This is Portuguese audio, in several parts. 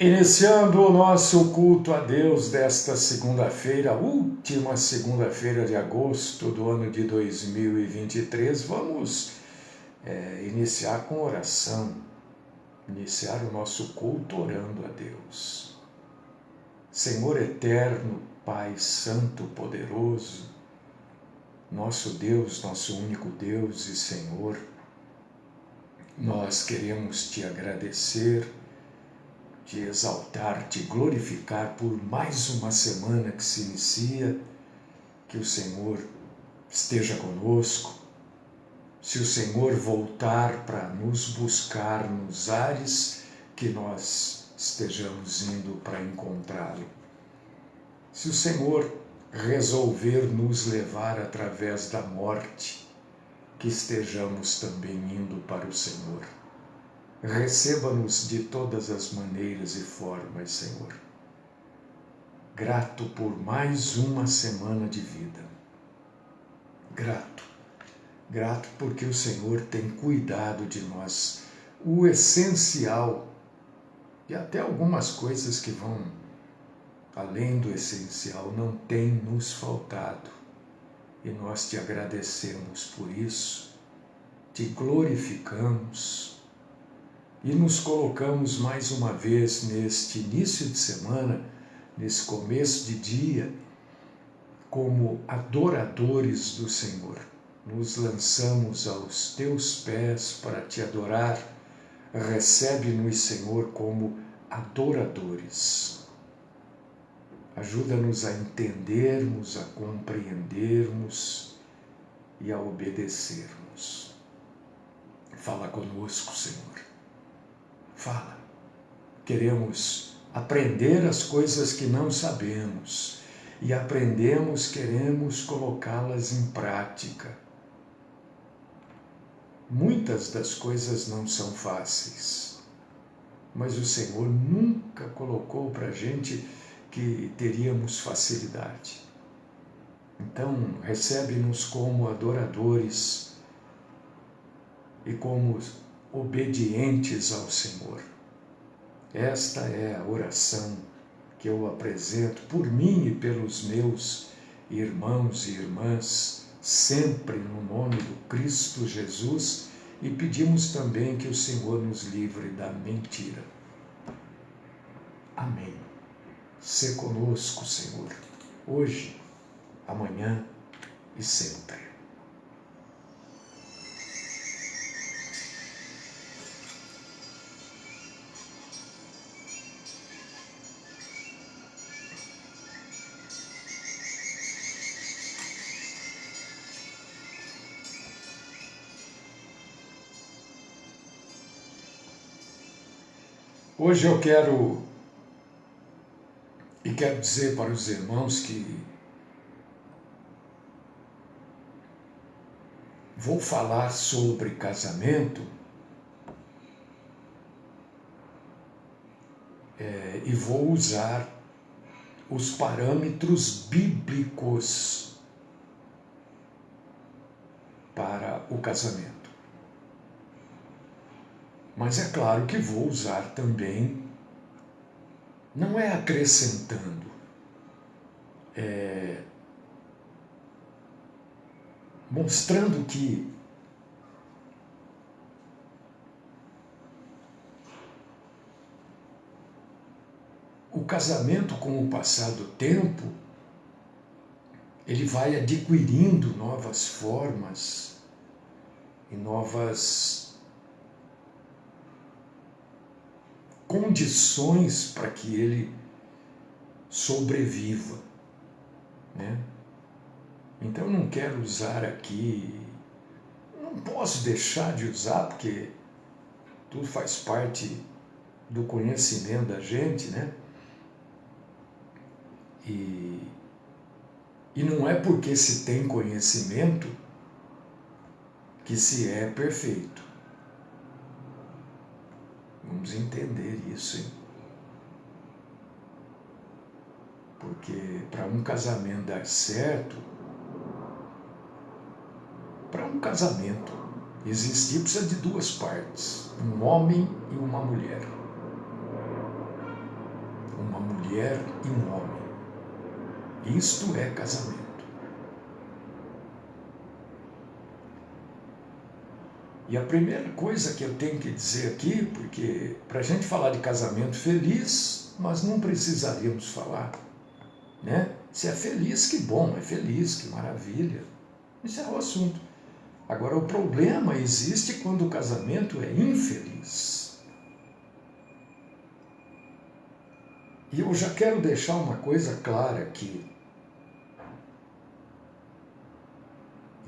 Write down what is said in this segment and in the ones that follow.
Iniciando o nosso culto a Deus desta segunda-feira, última segunda-feira de agosto do ano de 2023, vamos iniciar com oração, iniciar o nosso culto orando a Deus. Senhor eterno, Pai Santo, poderoso, nosso Deus, nosso único Deus e Senhor, nós queremos te agradecer, te exaltar, te glorificar por mais uma semana que se inicia, que o Senhor esteja conosco. Se o Senhor voltar para nos buscar nos ares, que nós estejamos indo para encontrá-lo. Se o Senhor resolver nos levar através da morte, que estejamos também indo para o Senhor. Receba-nos de todas as maneiras e formas, Senhor. Grato por mais uma semana de vida. Grato porque o Senhor tem cuidado de nós. O essencial, e até algumas coisas que vão além do essencial, não tem nos faltado. E nós te agradecemos por isso, te glorificamos, e nos colocamos mais uma vez neste início de semana, nesse começo de dia, como adoradores do Senhor. Nos lançamos aos teus pés para te adorar. Recebe-nos, Senhor, como adoradores. Ajuda-nos a entendermos, a compreendermos e a obedecermos. Fala conosco, Senhor. Fala. Queremos aprender as coisas que não sabemos e queremos colocá-las em prática. Muitas das coisas não são fáceis, mas o Senhor nunca colocou para a gente que teríamos facilidade. Então, recebe-nos como adoradores e como obedientes ao Senhor. Esta é a oração que eu apresento por mim e pelos meus irmãos e irmãs, sempre no nome do Cristo Jesus, e pedimos também que o Senhor nos livre da mentira. Amém. Sê conosco, Senhor, hoje, amanhã e sempre. Hoje eu quero dizer para os irmãos que vou falar sobre casamento e vou usar os parâmetros bíblicos para o casamento. Mas é claro que vou usar também, não é acrescentando, mostrando que o casamento, com o passar do tempo, ele vai adquirindo novas formas e novas condições para que ele sobreviva, né? Então eu não quero usar aqui, não posso deixar de usar, porque tudo faz parte do conhecimento da gente, né? E não é porque se tem conhecimento que se é perfeito. Vamos entender isso, hein? Porque para um casamento dar certo, para um casamento existir precisa de duas partes, um homem e uma mulher. mulher e um homem. Isto é casamento. E a primeira coisa que eu tenho que dizer aqui, porque para a gente falar de casamento feliz, nós não precisaríamos falar, né? Se é feliz, que bom, é feliz, que maravilha. Isso é o assunto. Agora, o problema existe quando o casamento é infeliz. E eu já quero deixar uma coisa clara aqui.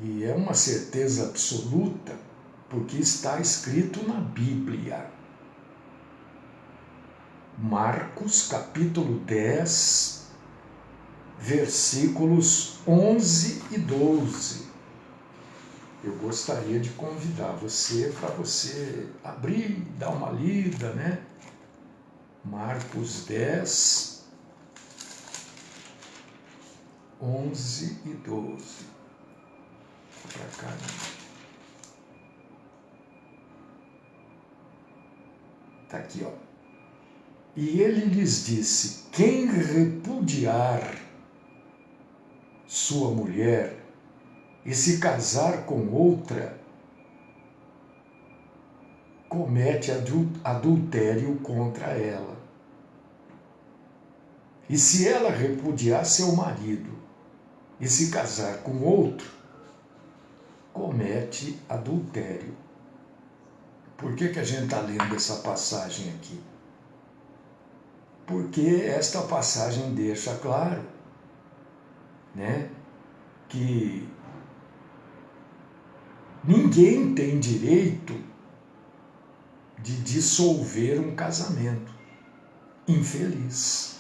E é uma certeza absoluta, porque está escrito na Bíblia. Marcos, capítulo 10, versículos 11 e 12. Eu gostaria de convidar você para você abrir, dar uma lida, né? Marcos 10, 11 e 12. Para cá, né? Está aqui, ó. E ele lhes disse: quem repudiar sua mulher e se casar com outra, comete adultério contra ela. E se ela repudiar seu marido e se casar com outro, comete adultério. Por que a gente está lendo essa passagem aqui? Porque esta passagem deixa claro, né, que ninguém tem direito de dissolver um casamento infeliz.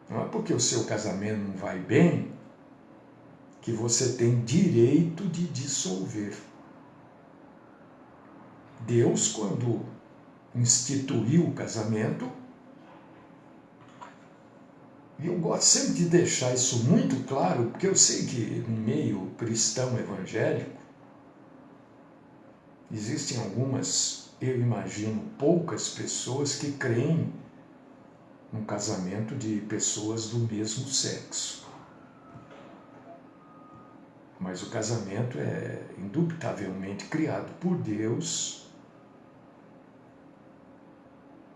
Não é porque o seu casamento não vai bem que você tem direito de dissolver. Deus, quando instituiu o casamento, e eu gosto sempre de deixar isso muito claro, porque eu sei que no meio cristão evangélico existem algumas, eu imagino, poucas pessoas que creem no casamento de pessoas do mesmo sexo. Mas o casamento é indubitavelmente criado por Deus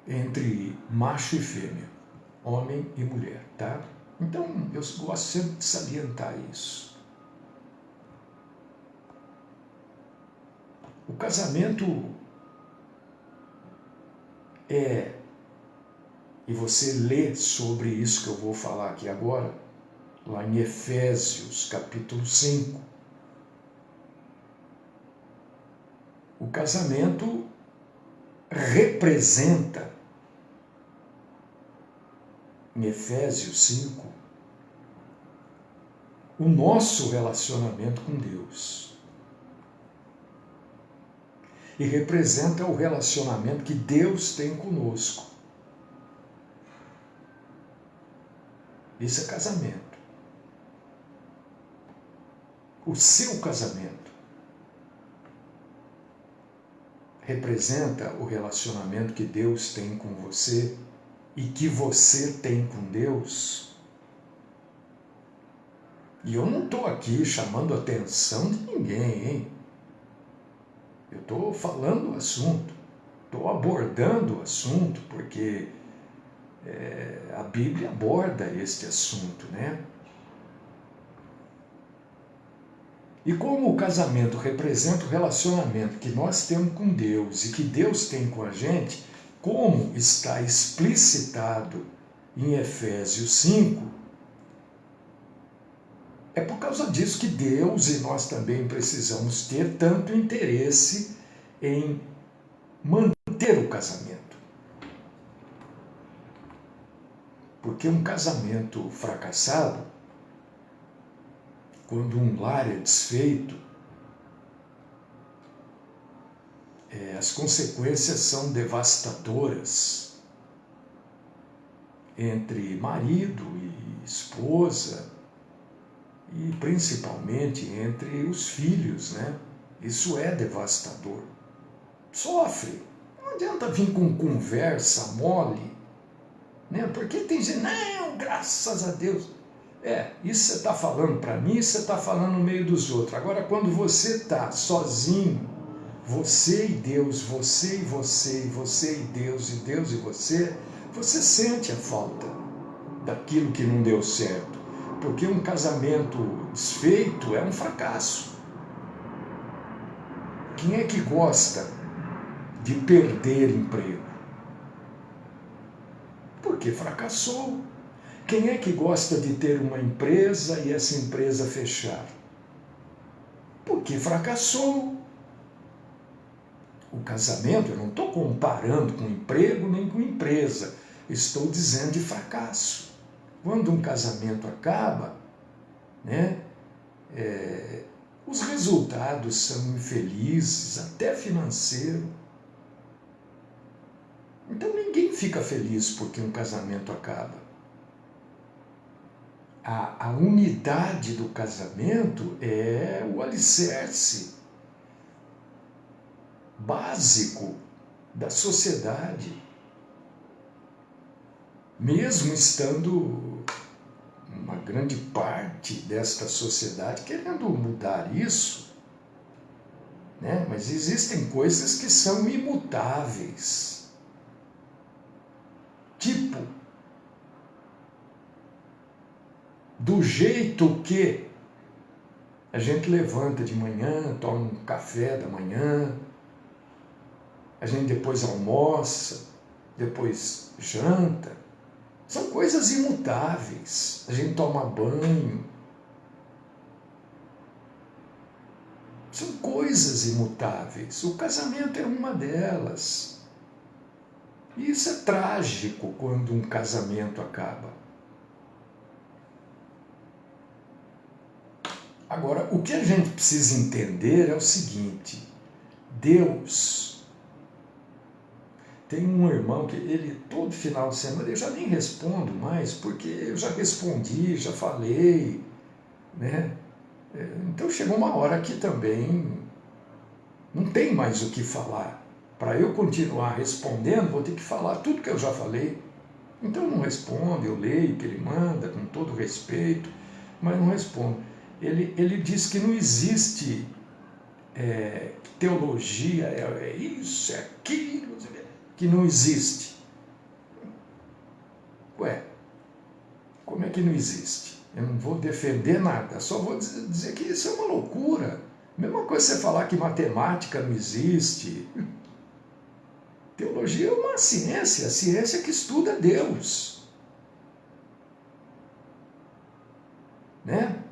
entre macho e fêmea, homem e mulher, tá? Então, eu gosto sempre de salientar isso. O casamento é, e você lê sobre isso que eu vou falar aqui agora, lá em Efésios, capítulo 5. O casamento representa, em Efésios 5, o nosso relacionamento com Deus. E representa o relacionamento que Deus tem conosco. Isso é casamento. O seu casamento representa o relacionamento que Deus tem com você e que você tem com Deus. E eu não estou aqui chamando a atenção de ninguém, hein? Eu estou falando o assunto, estou abordando o assunto, porque a Bíblia aborda este assunto, né? E como o casamento representa o relacionamento que nós temos com Deus e que Deus tem com a gente, como está explicitado em Efésios 5, é por causa disso que Deus e nós também precisamos ter tanto interesse em manter o casamento. Porque um casamento fracassado, quando um lar é desfeito, as consequências são devastadoras entre marido e esposa e principalmente entre os filhos, né? Isso é devastador. Sofre. Não adianta vir com conversa mole, Né? Porque tem gente, não, graças a Deus. Isso você está falando para mim, você está falando no meio dos outros. Agora, quando você está sozinho, você e Deus, você e você, e você e Deus e você sente a falta daquilo que não deu certo. Porque um casamento desfeito é um fracasso. Quem é que gosta de perder emprego? Porque fracassou. Quem é que gosta de ter uma empresa e essa empresa fechar? Porque fracassou. O casamento, eu não estou comparando com emprego nem com empresa, estou dizendo de fracasso. Quando um casamento acaba, né, os resultados são infelizes, até financeiro. Então ninguém fica feliz porque um casamento acaba. A unidade do casamento é o alicerce básico da sociedade. Mesmo estando uma grande parte desta sociedade querendo mudar isso, né? Mas existem coisas que são imutáveis. Tipo, do jeito que a gente levanta de manhã, toma um café da manhã, a gente depois almoça, depois janta, são coisas imutáveis. A gente toma banho, são coisas imutáveis. O casamento é uma delas. E isso é trágico quando um casamento acaba. Agora, o que a gente precisa entender é o seguinte: Deus. Tem um irmão que ele, todo final de semana, eu já nem respondo mais, porque eu já respondi, já falei, né? Então chegou uma hora que também não tem mais o que falar. Para eu continuar respondendo, vou ter que falar tudo que eu já falei. Então não respondo, eu leio o que ele manda, com todo respeito, mas não respondo. Ele diz que não existe teologia, isso, é aquilo, que não existe. Ué, como é que não existe? Eu não vou defender nada, só vou dizer que isso é uma loucura. Mesma coisa você falar que matemática não existe. Teologia é uma ciência, a ciência que estuda Deus. Né?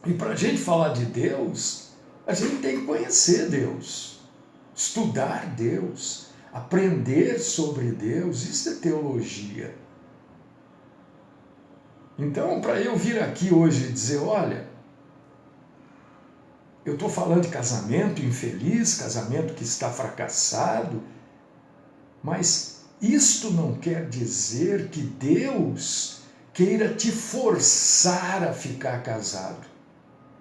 E para a gente falar de Deus, a gente tem que conhecer Deus, estudar Deus, aprender sobre Deus, isso é teologia. Então, para eu vir aqui hoje e dizer, olha, eu estou falando de casamento infeliz, casamento que está fracassado, mas isto não quer dizer que Deus queira te forçar a ficar casado.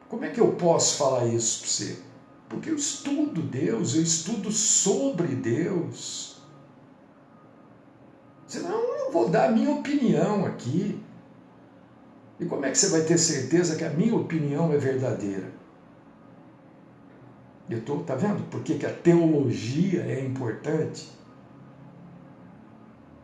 Como é que eu posso falar isso para você? Porque eu estudo Deus, eu estudo sobre Deus. Senão eu não vou dar a minha opinião aqui. E como é que você vai ter certeza que a minha opinião é verdadeira? Tá vendo por que a teologia é importante?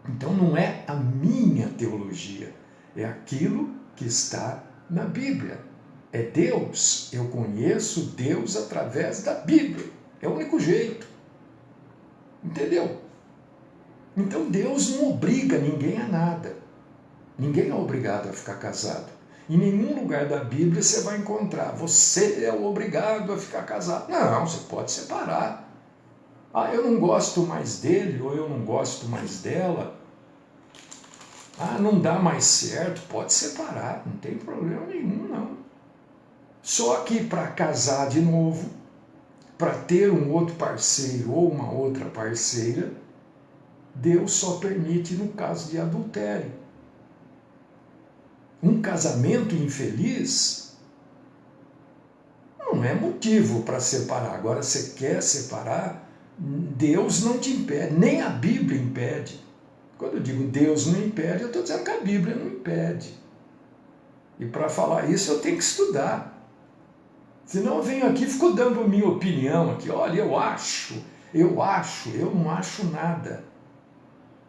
Então não é a minha teologia, é aquilo que está na Bíblia. É Deus. Eu conheço Deus através da Bíblia. É o único jeito. Entendeu? Então Deus não obriga ninguém a nada. Ninguém é obrigado a ficar casado. Em nenhum lugar da Bíblia você vai encontrar, você é o obrigado a ficar casado. Não, você pode separar. Ah, eu não gosto mais dele, ou eu não gosto mais dela. Ah, não dá mais certo, pode separar, não tem problema nenhum, não. Só que para casar de novo, para ter um outro parceiro ou uma outra parceira, Deus só permite no caso de adultério. Um casamento infeliz não é motivo para separar. Agora, você quer separar, Deus não te impede, nem a Bíblia impede. Quando eu digo Deus não impede, eu estou dizendo que a Bíblia não impede. E para falar isso eu tenho que estudar. Senão eu venho aqui e fico dando a minha opinião aqui. Olha, eu não acho nada.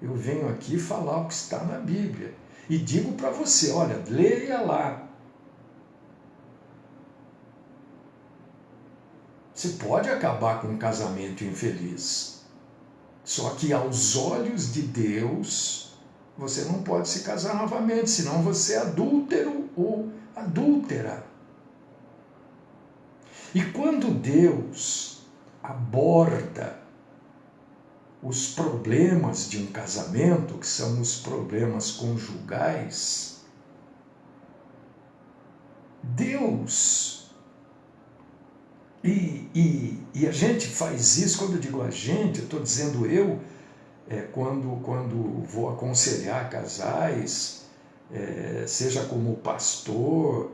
Eu venho aqui falar o que está na Bíblia. E digo para você, olha, leia lá. Você pode acabar com um casamento infeliz. Só que aos olhos de Deus, você não pode se casar novamente, senão você é adúltero ou adúltera. E quando Deus aborda os problemas de um casamento, que são os problemas conjugais, Deus, e a gente faz isso, quando eu digo a gente, eu estou dizendo eu, quando vou aconselhar casais, seja como pastor,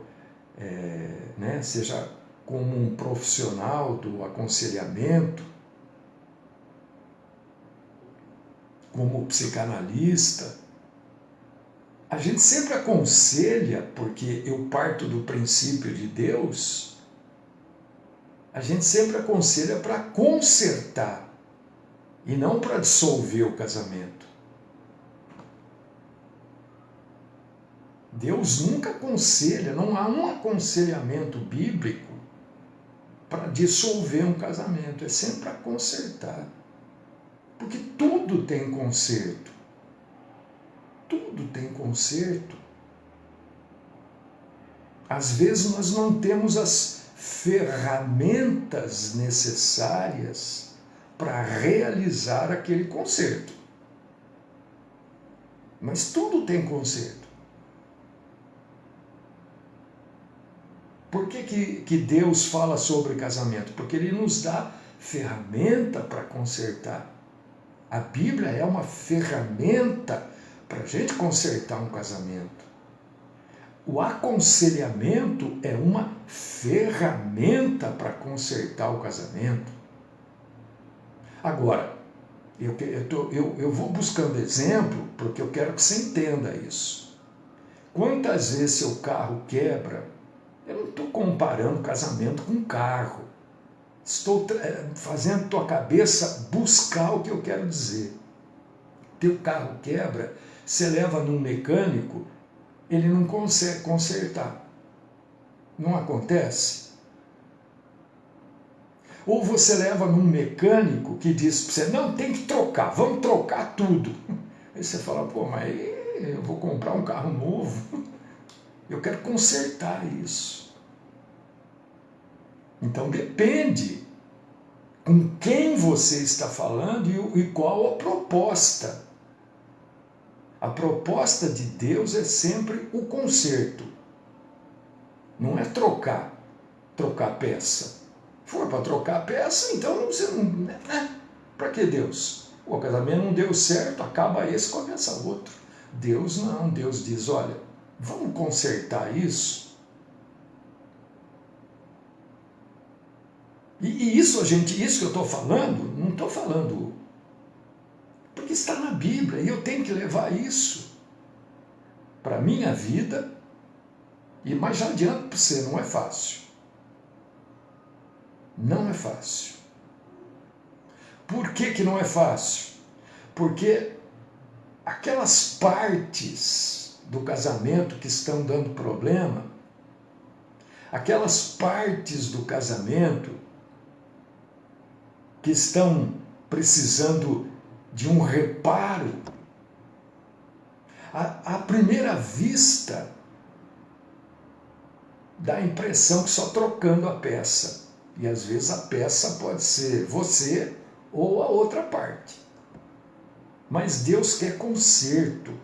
né, seja como um profissional do aconselhamento, como psicanalista, a gente sempre aconselha, porque eu parto do princípio de Deus, a gente sempre aconselha para consertar e não para dissolver o casamento. Deus nunca aconselha, não há um aconselhamento bíblico para dissolver um casamento, é sempre para consertar. Porque tudo tem conserto. Tudo tem conserto. Às vezes nós não temos as ferramentas necessárias para realizar aquele conserto. Mas tudo tem conserto. Por que Deus fala sobre casamento? Porque Ele nos dá ferramenta para consertar. A Bíblia é uma ferramenta para a gente consertar um casamento. O aconselhamento é uma ferramenta para consertar o casamento. Agora, eu vou buscando exemplo porque eu quero que você entenda isso. Quantas vezes seu carro quebra? Eu não estou comparando casamento com carro. Estou fazendo tua cabeça buscar o que eu quero dizer. Teu carro quebra, você leva num mecânico, ele não consegue consertar. Não acontece? Ou você leva num mecânico que diz para você, não, tem que trocar, vamos trocar tudo. Aí você fala, pô, mas eu vou comprar um carro novo, eu quero consertar isso. Então depende com quem você está falando e qual a proposta. A proposta de Deus é sempre o conserto. Não é trocar peça. Se for para trocar peça, então você não... Para que Deus? O casamento não deu certo, acaba esse, começa outro. Deus não, Deus diz, olha, vamos consertar isso. E isso que eu estou falando, não estou falando porque está na Bíblia e eu tenho que levar isso para a minha vida. Mas já adianto para você, não é fácil. Não é fácil. Por que não é fácil? Porque aquelas partes do casamento que estão dando problema, aquelas partes do casamento que estão precisando de um reparo, à primeira vista, dá a impressão que só trocando a peça. E às vezes a peça pode ser você ou a outra parte. Mas Deus quer conserto.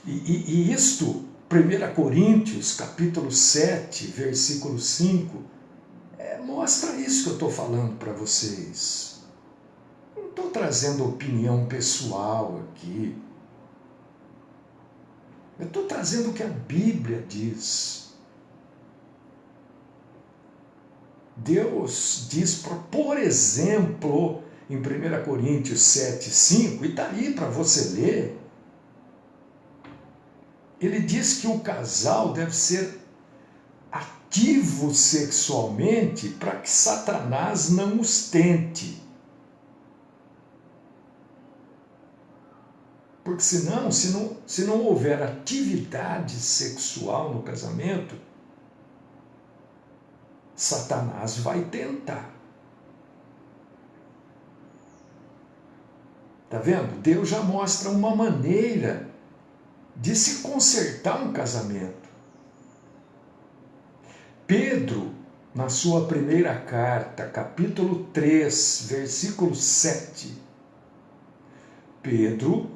E isto, 1 Coríntios, capítulo 7, versículo 5, mostra isso que eu estou falando para vocês. Não estou trazendo opinião pessoal aqui. Eu estou trazendo o que a Bíblia diz. Deus diz, por exemplo, em 1 Coríntios 7:5, e está aí para você ler. Ele diz que o casal deve ser ativo sexualmente para que Satanás não os tente. Porque senão, se não houver atividade sexual no casamento, Satanás vai tentar. Tá vendo? Deus já mostra uma maneira de se consertar um casamento. Pedro, na sua primeira carta, capítulo 3, versículo 7, Pedro,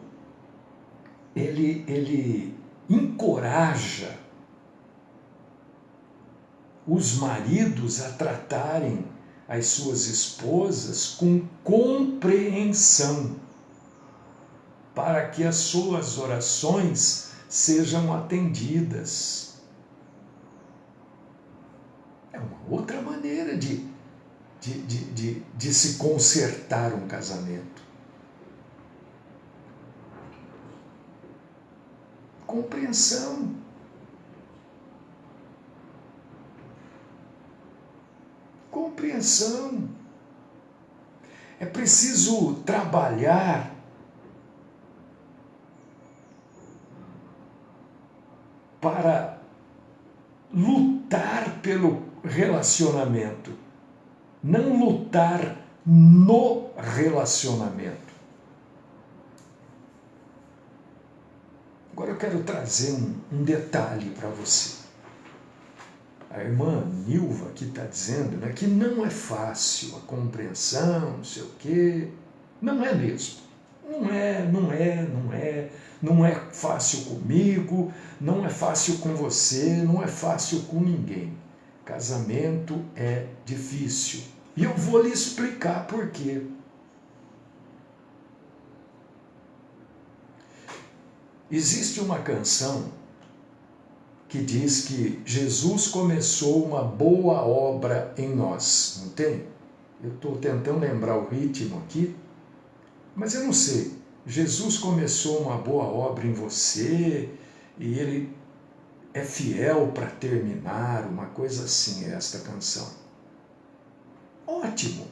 ele encoraja os maridos a tratarem as suas esposas com compreensão, para que as suas orações sejam atendidas. É uma outra maneira de se consertar um casamento. Compreensão. Compreensão. É preciso trabalhar para lutar pelo relacionamento, não lutar no relacionamento. Agora eu quero trazer um detalhe para você. A irmã Nilva aqui está dizendo, né, que não é fácil a compreensão, não sei o quê. Não é mesmo. Não é fácil comigo, não é fácil com você, não é fácil com ninguém. Casamento é difícil. E eu vou lhe explicar por quê. Existe uma canção que diz que Jesus começou uma boa obra em nós, não tem? Eu estou tentando lembrar o ritmo aqui, mas eu não sei. Jesus começou uma boa obra em você e Ele é fiel para terminar, uma coisa assim é esta canção. Ótimo!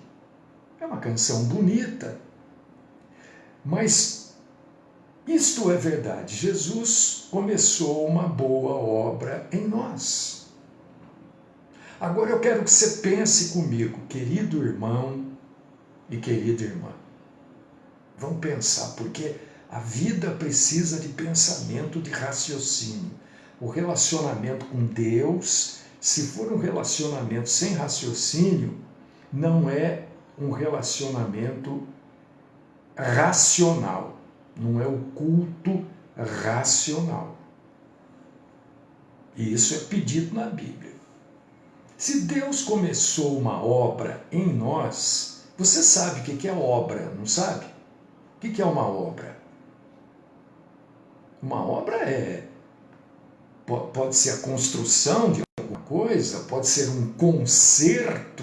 É uma canção bonita, mas isto é verdade. Jesus começou uma boa obra em nós. Agora eu quero que você pense comigo, querido irmão e querida irmã. Vamos pensar, porque a vida precisa de pensamento, de raciocínio. O relacionamento com Deus, se for um relacionamento sem raciocínio, não é um relacionamento racional. Não é o culto racional. E isso é pedido na Bíblia. Se Deus começou uma obra em nós, você sabe o que é obra, não sabe? O que é uma obra? Uma obra pode ser a construção de alguma coisa, pode ser um conserto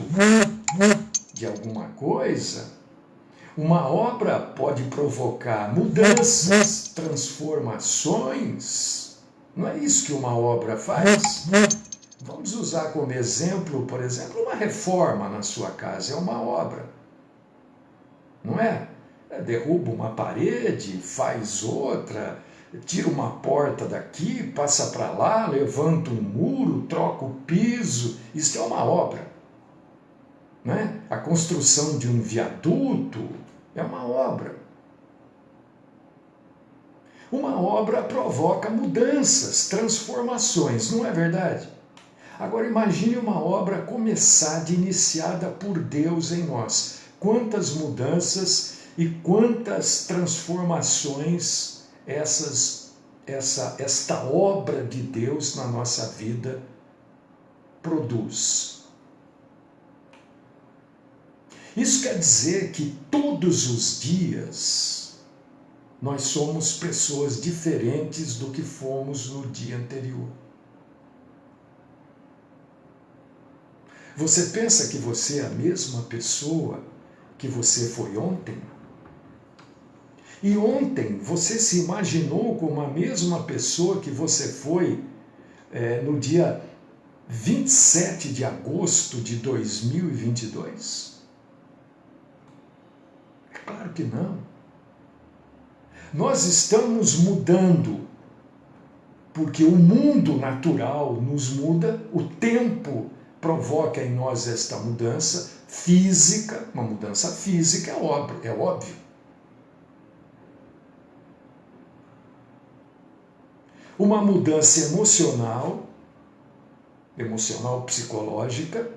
de alguma coisa. Uma obra pode provocar mudanças, transformações. Não é isso que uma obra faz? Vamos usar como exemplo, por exemplo, uma reforma na sua casa. É uma obra. Não é? Derruba uma parede, faz outra, tira uma porta daqui, passa para lá, levanta um muro, troca o piso. Isso é uma obra. Não é? A construção de um viaduto é uma obra. Uma obra provoca mudanças, transformações, não é verdade? Agora imagine uma obra começada, iniciada por Deus em nós. Quantas mudanças e quantas transformações esta obra de Deus na nossa vida produz. Isso quer dizer que todos os dias nós somos pessoas diferentes do que fomos no dia anterior. Você pensa que você é a mesma pessoa que que você foi ontem? E ontem você se imaginou como a mesma pessoa que você foi no dia 27 de agosto de 2022? É claro que não. Nós estamos mudando, porque o mundo natural nos muda, o tempo provoca em nós esta mudança física, uma mudança física é óbvio. Uma mudança emocional psicológica,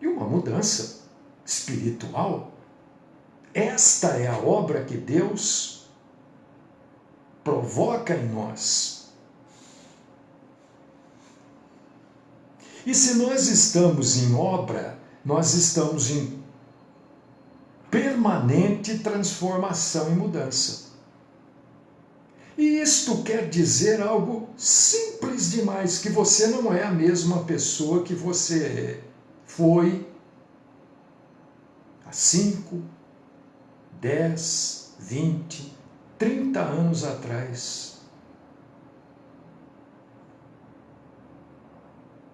e uma mudança espiritual. Esta é a obra que Deus provoca em nós. E se nós estamos em obra, nós estamos em permanente transformação e mudança. E isto quer dizer algo simples demais, que você não é a mesma pessoa que você foi há 5, 10, 20, 30 anos atrás.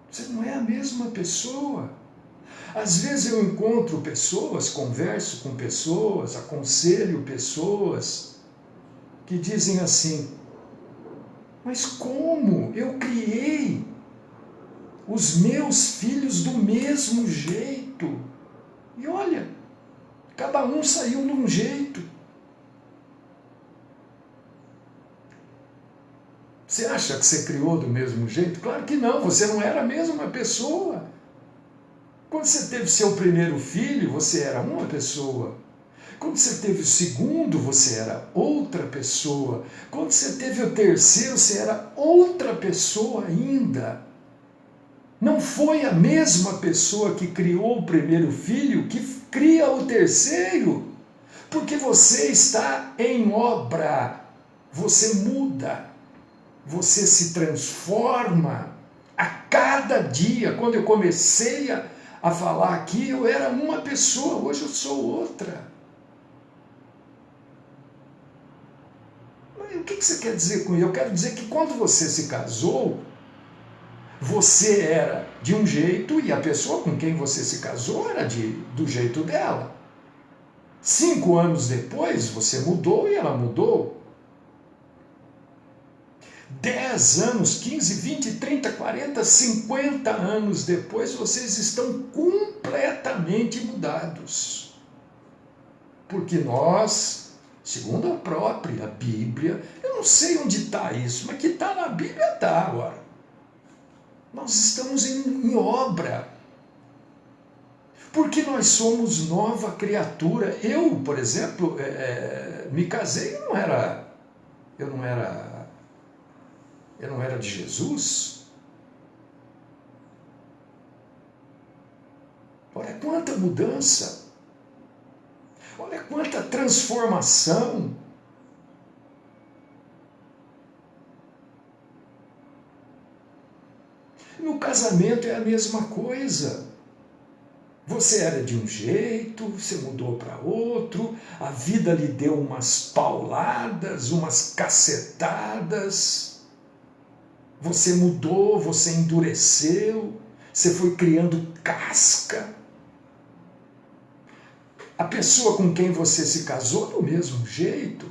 Você não é a mesma pessoa. Às vezes eu encontro pessoas, converso com pessoas, aconselho pessoas que dizem assim: mas como? Eu criei os meus filhos do mesmo jeito. E olha, cada um saiu de um jeito. Você acha que você criou do mesmo jeito? Claro que não, você não era a mesma pessoa. Quando você teve seu primeiro filho, você era uma pessoa. Quando você teve o segundo, você era outra pessoa. Quando você teve o terceiro, você era outra pessoa ainda. Não foi a mesma pessoa que criou o primeiro filho que cria o terceiro. Porque você está em obra. Você muda. Você se transforma a cada dia. Quando eu comecei a falar aqui, eu era uma pessoa, hoje eu sou outra. Mas o que você quer dizer com isso? Eu quero dizer que quando você se casou, você era de um jeito e a pessoa com quem você se casou era do jeito dela. 5 anos depois, você mudou e ela mudou. 10 anos, 15, 20, 30, 40, 50 anos depois, vocês estão completamente mudados. Porque nós, segundo a própria Bíblia, eu não sei onde está isso, mas que está na Bíblia está agora. Nós estamos em obra. Porque nós somos nova criatura. Eu, por exemplo, me casei e eu não era de Jesus. Olha quanta mudança. Olha quanta transformação. No casamento é a mesma coisa. Você era de um jeito, você mudou para outro, a vida lhe deu umas pauladas, umas cacetadas. Você mudou, você endureceu, você foi criando casca. A pessoa com quem você se casou do mesmo jeito.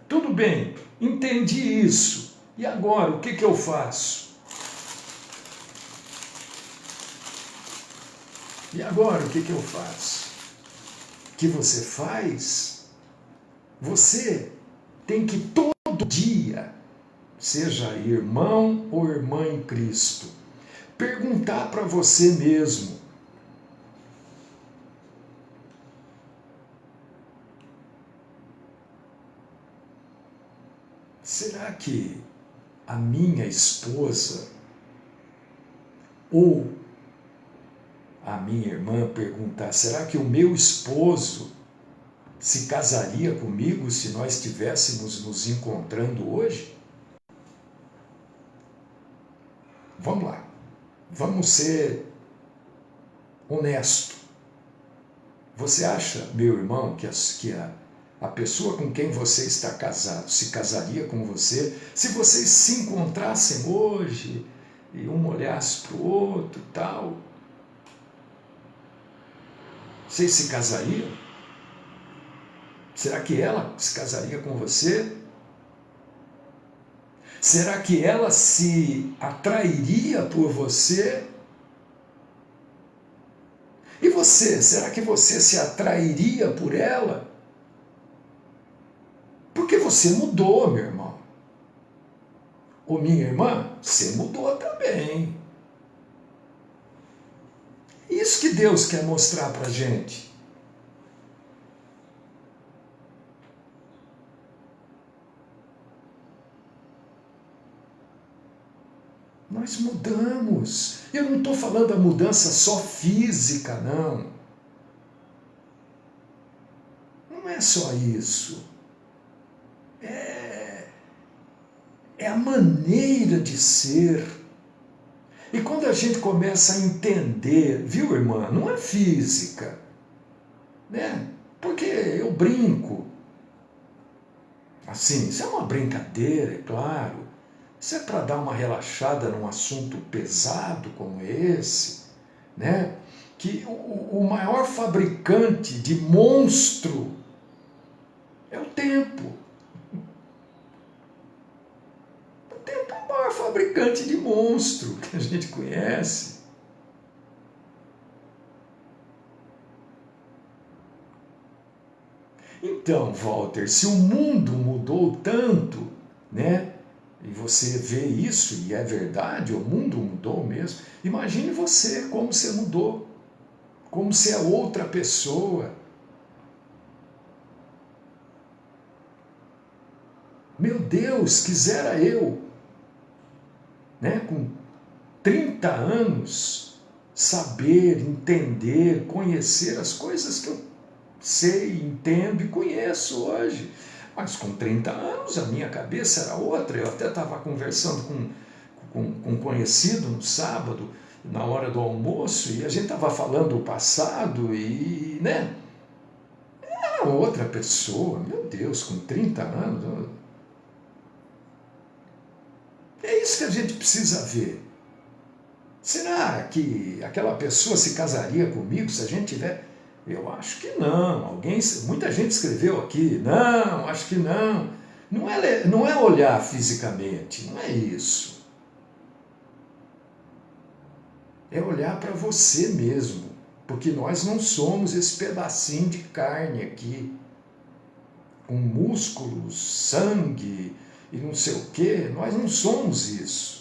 Tudo bem, entendi isso. E agora, o que eu faço? E agora, o que eu faço? O que você faz? Você tem que todo dia, seja irmão ou irmã em Cristo, perguntar para você mesmo: será que a minha esposa ou a minha irmã perguntar: será que o meu esposo se casaria comigo se nós estivéssemos nos encontrando hoje? Vamos lá, vamos ser honestos. Você acha, meu irmão, que a pessoa com quem você está casado se casaria com você se vocês se encontrassem hoje e um olhasse para o outro e tal? Vocês se casariam? Será que ela se casaria com você? Será que ela se atrairia por você? E você, será que você se atrairia por ela? Porque você mudou, meu irmão. Ou minha irmã, você mudou também. Isso que Deus quer mostrar pra gente. Nós mudamos. Eu não estou falando da mudança só física, não. Não é só isso. É a maneira de ser. E quando a gente começa a entender, viu, irmã, não é física, né? Porque eu brinco. Assim, isso é uma brincadeira, é claro. Isso é para dar uma relaxada num assunto pesado como esse, né? Que o maior fabricante de monstro é o tempo. O tempo é o maior fabricante de monstro que a gente conhece. Então, Walter, se o mundo mudou tanto, né? E você vê isso, e é verdade, o mundo mudou mesmo. Imagine você, como você mudou, como você é outra pessoa. Meu Deus, quisera eu, né, com 30 anos, saber, entender, conhecer as coisas que eu sei, entendo e conheço hoje. Mas com 30 anos a minha cabeça era outra. Eu até estava conversando com um conhecido no sábado, na hora do almoço, e a gente estava falando do passado e, né, era outra pessoa. Meu Deus, com 30 anos. É isso que a gente precisa ver. Será que aquela pessoa se casaria comigo se a gente tiver... Eu acho que não. Muita gente escreveu aqui, não, acho que não. Não é olhar fisicamente, não é isso. É olhar para você mesmo, porque nós não somos esse pedacinho de carne aqui, com músculos, sangue e não sei o quê. Nós não somos isso.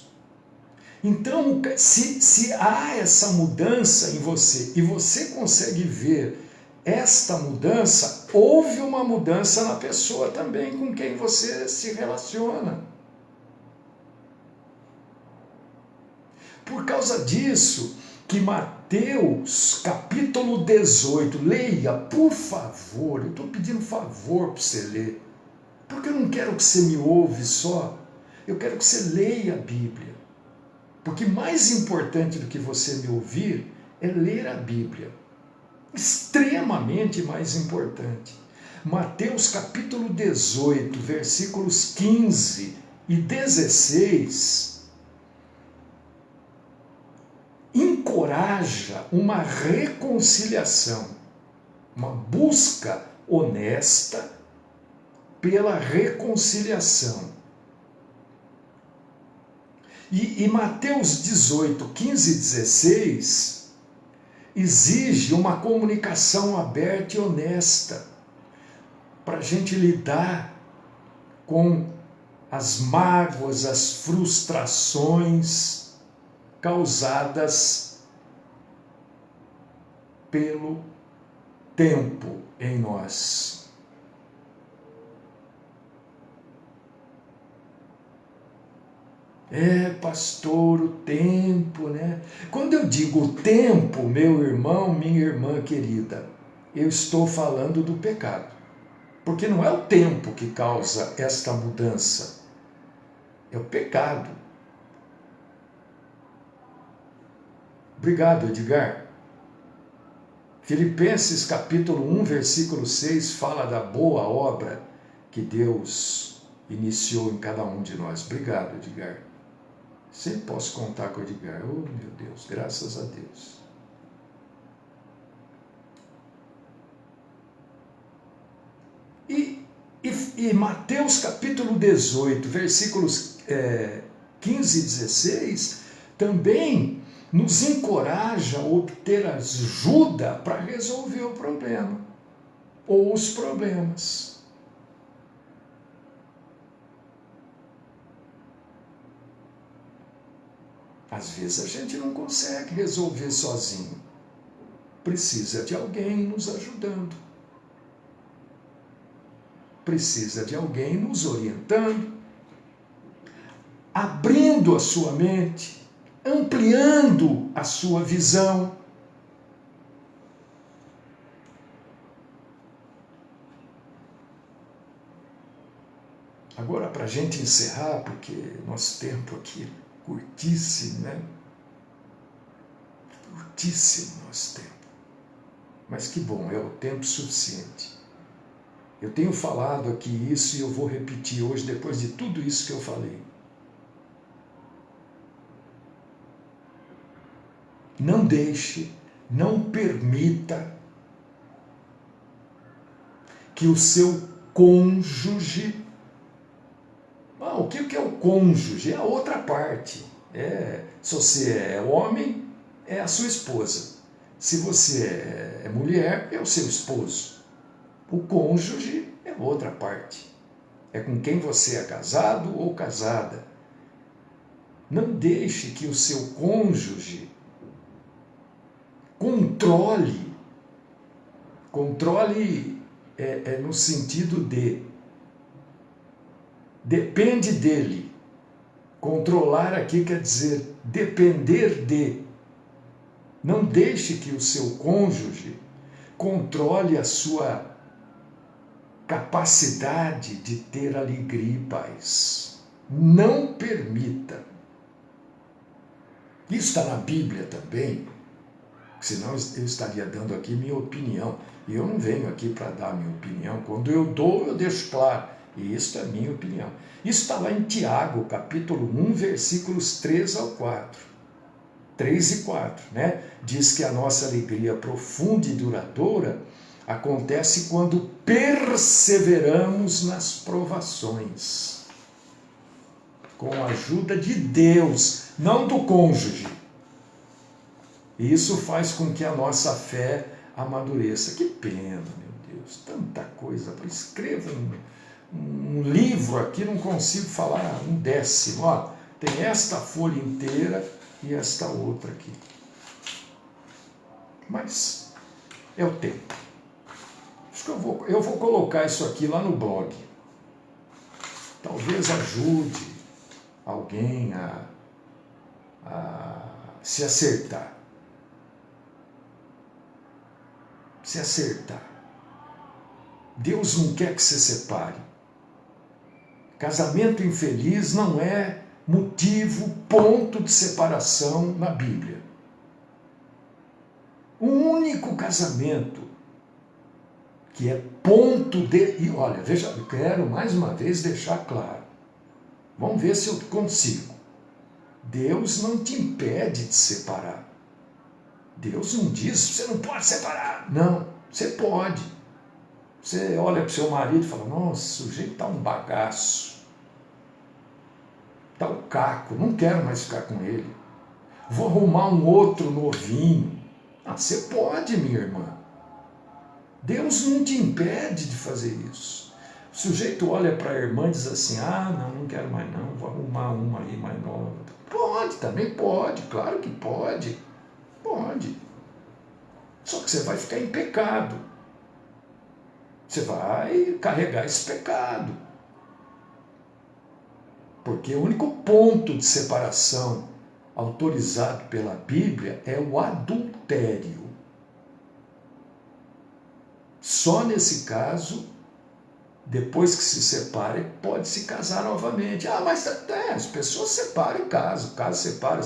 Então, se há essa mudança em você e você consegue ver esta mudança, houve uma mudança na pessoa também com quem você se relaciona. Por causa disso, que Mateus capítulo 18, leia, por favor, eu estou pedindo favor para você ler, porque eu não quero que você me ouve só, eu quero que você leia a Bíblia. Porque mais importante do que você me ouvir é ler a Bíblia. Extremamente mais importante. Mateus capítulo 18, versículos 15 e 16, encoraja uma reconciliação, uma busca honesta pela reconciliação. E Mateus 18, 15 e 16 exige uma comunicação aberta e honesta para a gente lidar com as mágoas, as frustrações causadas pelo tempo em nós. É, pastor, o tempo, né? Quando eu digo tempo, meu irmão, minha irmã querida, eu estou falando do pecado. Porque não é o tempo que causa esta mudança, é o pecado. Obrigado, Edgar. Filipenses capítulo 1, versículo 6, fala da boa obra que Deus iniciou em cada um de nós. Obrigado, Edgar. Sempre posso contar com o Edgar. Oh, meu Deus, graças a Deus. E Mateus capítulo 18, versículos 15 e 16, também nos encoraja a obter ajuda para resolver o problema, ou os problemas. Às vezes a gente não consegue resolver sozinho. Precisa de alguém nos ajudando. Precisa de alguém nos orientando, abrindo a sua mente, ampliando a sua visão. Agora, para a gente encerrar, porque nosso tempo aqui é curtíssimo, né? Curtíssimo nosso tempo. Mas que bom, é o tempo suficiente. Eu tenho falado aqui isso e eu vou repetir hoje, depois de tudo isso que eu falei. Não deixe, não permita que o seu cônjuge... o que é o cônjuge? É a outra parte. Se você é homem, é a sua esposa. Se você é mulher, é o seu esposo. O cônjuge é outra parte. É com quem você é casado ou casada. Não deixe que o seu cônjuge controle no sentido de depende dele. Controlar aqui quer dizer depender de. Não deixe que o seu cônjuge controle a sua capacidade de ter alegria e paz. Não permita. Isso está na Bíblia também, senão eu estaria dando aqui minha opinião. E eu não venho aqui para dar minha opinião. Quando eu dou, eu deixo claro. E isso é minha opinião. Isso está lá em Tiago, capítulo 1, versículos 3 ao 4. 3 e 4, né? Diz que a nossa alegria profunda e duradoura acontece quando perseveramos nas provações. Com a ajuda de Deus, não do cônjuge. E isso faz com que a nossa fé amadureça. Que pena, meu Deus, tanta coisa. Escreva um livro aqui, não consigo falar um décimo. Ó, tem esta folha inteira e esta outra aqui. Mas é o tempo. Acho que eu vou colocar isso aqui lá no blog. Talvez ajude alguém a se acertar. Se acertar. Deus não quer que se separe. Casamento infeliz não é motivo, ponto de separação na Bíblia. O único casamento que é ponto de... E olha, veja, eu quero mais uma vez deixar claro. Vamos ver se eu consigo. Deus não te impede de separar. Deus não diz, você não pode separar. Não, você pode. Você olha para o seu marido e fala, nossa, o sujeito está um bagaço. Está um caco, não quero mais ficar com ele. Vou arrumar um outro novinho. Você pode, minha irmã. Deus não te impede de fazer isso. O sujeito olha para a irmã e diz assim, não quero mais não, vou arrumar uma aí mais nova. Pode, também pode, claro que pode. Pode. Só que você vai ficar em pecado. Você vai carregar esse pecado. Porque o único ponto de separação autorizado pela Bíblia é o adultério. Só nesse caso, depois que se separe, pode se casar novamente. Mas as pessoas separam e casam, separa.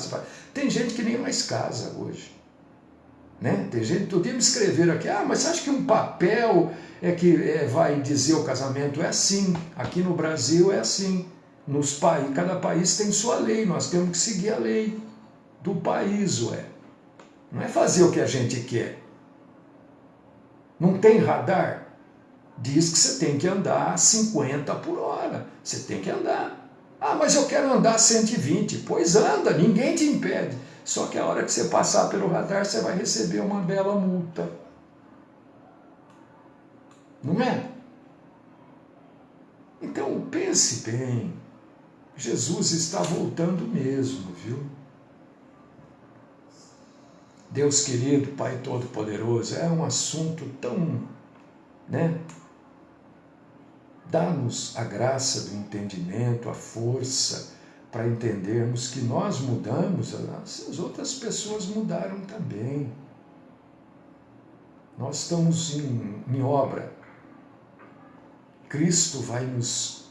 Tem gente que nem mais casa hoje. Né? Tem gente, todo dia me escreveram aqui, mas você acha que um papel é que vai dizer o casamento? É assim, aqui no Brasil é assim, cada país tem sua lei, nós temos que seguir a lei do país, não é fazer o que a gente quer. Não tem radar? Diz que você tem que andar 50 por hora, você tem que andar. Mas eu quero andar 120, pois anda, ninguém te impede. Só que a hora que você passar pelo radar, você vai receber uma bela multa. Não é? Então pense bem, Jesus está voltando mesmo, viu? Deus querido, Pai Todo-Poderoso, é um assunto tão, né? Dá-nos a graça do entendimento, a força, para entendermos que nós mudamos, as outras pessoas mudaram também. Nós estamos em obra. Cristo vai nos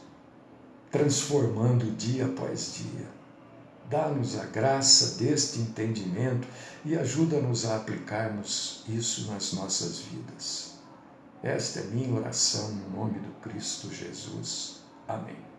transformando dia após dia. Dá-nos a graça deste entendimento e ajuda-nos a aplicarmos isso nas nossas vidas. Esta é minha oração no nome do Cristo Jesus. Amém.